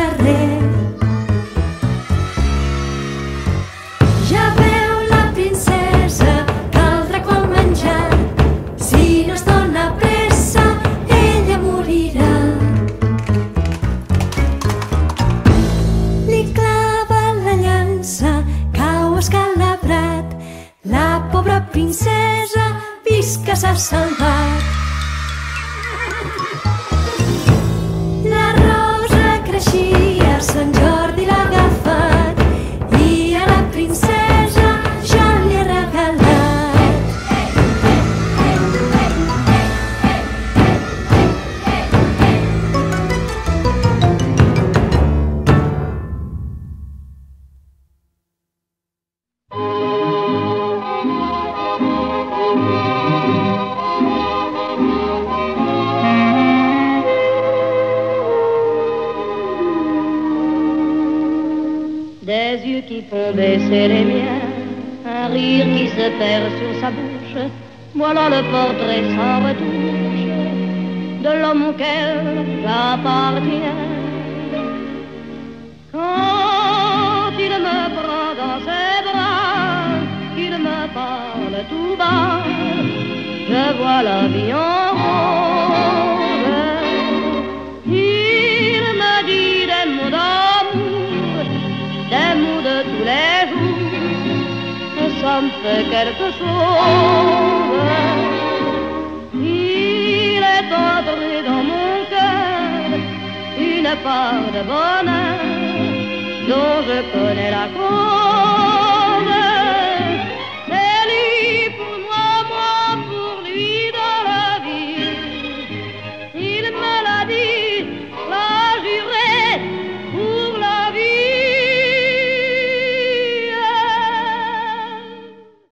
carrer. Ja veu la princesa, caldrà quan menjar. Si no es dona pressa, ella morirà. Li clava la llança, cau escalabrat. La pobra princesa vist que s'ha salvat. La rosa creixia, Sant Jordi l'ha agafat i a la princesa ja li ha regalat. Des yeux qui font baisser les miens, un rire qui se perd sur sa bouche, voilà le portrait sans retouche de l'homme auquel j'appartiens. Quand il me prend dans ses bras, qu'il me parle tout bas, je vois la vie en rose. Il me dit des mots d'amour, des mots de tous les jours, et ça me fait quelque chose. Il est entré dans mon cœur une part de bonheur dont je connais la cause.